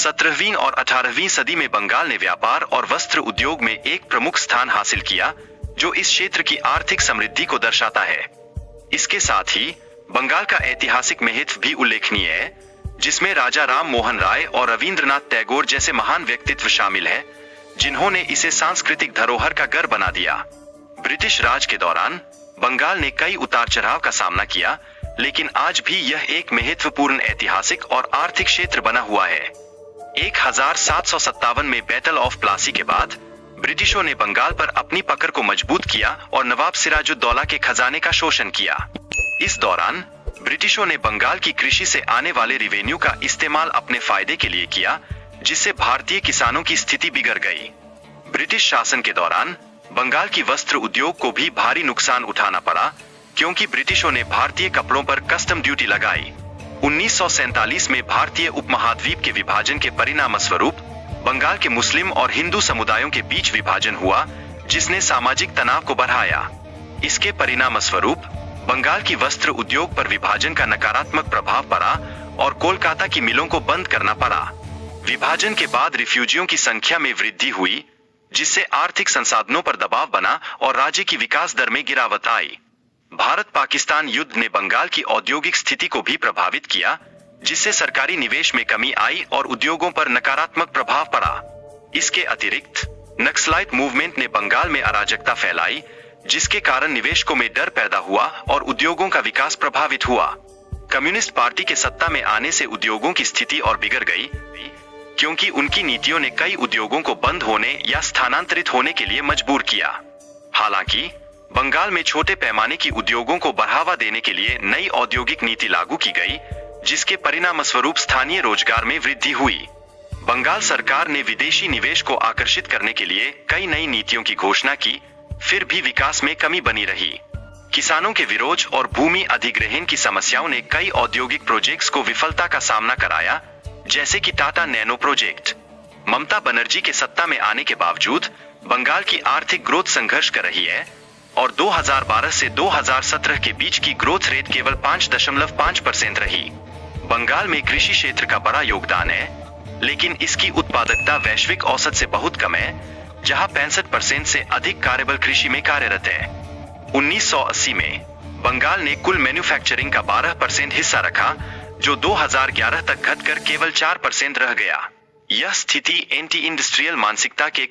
17वीं और 18वीं सदी में बंगाल ने व्यापार और वस्त्र उद्योग में एक प्रमुख स्थान हासिल किया, जो इस क्षेत्र की आर्थिक समृद्धि को दर्शाता है। इसके साथ ही बंगाल का ऐतिहासिक महत्व भी उल्लेखनीय है, जिसमें राजा राम मोहन राय और रविंद्रनाथ टैगोर जैसे महान व्यक्तित्व शामिल हैं, जिन्होंने इसे सांस्कृतिक धरोहर का घर बना दिया। ब्रिटिश राज के दौरान बंगाल ने कई उतार चढ़ाव का सामना किया, लेकिन आज भी यह एक महत्वपूर्ण ऐतिहासिक और आर्थिक क्षेत्र बना हुआ है। 1757 में बैटल ऑफ प्लासी के बाद ब्रिटिशों ने बंगाल पर अपनी पकड़ को मजबूत किया और नवाब सिराजुद्दौला के खजाने का शोषण किया। इस दौरान ब्रिटिशों ने बंगाल की कृषि से आने वाले रिवेन्यू का इस्तेमाल अपने फायदे के लिए किया, जिससे भारतीय किसानों की स्थिति बिगड़ गई। ब्रिटिश शासन के दौरान बंगाल की वस्त्र उद्योग को भी भारी नुकसान उठाना पड़ा, क्योंकि ब्रिटिशों ने भारतीय कपड़ों पर कस्टम ड्यूटी लगाई। 1947 में भारतीय उपमहाद्वीप के विभाजन के परिणाम स्वरूप बंगाल के मुस्लिम और हिंदू समुदायों के बीच विभाजन हुआ, जिसने सामाजिक तनाव को बढ़ाया। इसके परिणाम स्वरूप बंगाल की वस्त्र उद्योग पर विभाजन का नकारात्मक प्रभाव पड़ा और कोलकाता की मिलों को बंद करना पड़ा। विभाजन के बाद रिफ्यूजियों की संख्या में वृद्धि हुई, जिससे आर्थिक संसाधनों पर दबाव बना और राज्य की विकास दर में गिरावट आई। भारत पाकिस्तान युद्ध ने बंगाल की औद्योगिक स्थिति को भी प्रभावित किया, जिससे सरकारी निवेश में कमी आई और उद्योगों पर नकारात्मक प्रभाव पड़ा। इसके अतिरिक्त नक्सलाइट मूवमेंट ने बंगाल में अराजकता फैलाई, जिसके कारण निवेशकों में डर पैदा हुआ और उद्योगों का विकास प्रभावित हुआ। कम्युनिस्ट पार्टी के सत्ता में आने से उद्योगों की स्थिति और बिगड़ गई, क्योंकि उनकी नीतियों ने कई उद्योगों को बंद होने या स्थानांतरित होने के लिए मजबूर किया। हालांकि बंगाल में छोटे पैमाने की उद्योगों को बढ़ावा देने के लिए नई औद्योगिक नीति लागू की गई, जिसके परिणाम स्वरूप स्थानीय रोजगार में वृद्धि हुई। बंगाल सरकार ने विदेशी निवेश को आकर्षित करने के लिए कई नई नीतियों की घोषणा की, फिर भी विकास में कमी बनी रही। किसानों के विरोध और भूमि अधिग्रहण की समस्याओं ने कई औद्योगिक प्रोजेक्ट्स को विफलता का सामना कराया, जैसे कि टाटा नैनो प्रोजेक्ट। ममता बनर्जी के सत्ता में आने के बावजूद बंगाल की आर्थिक ग्रोथ संघर्ष कर रही है और 2012 से 2017 के बीच की ग्रोथ रेट केवल 5.5% रही। बंगाल में कृषि क्षेत्र का बड़ा योगदान है, लेकिन इसकी उत्पादकता वैश्विक औसत से बहुत कम है, जहां 65% से अधिक कार्यबल कृषि में कार्यरत है। 1980 में बंगाल ने कुल मैन्युफैक्चरिंग का 12% हिस्सा रखा, जो 2011 तक घटकर केवल 4% रह गया। यह स्थिति एंटी इंडस्ट्रियल मानसिकता के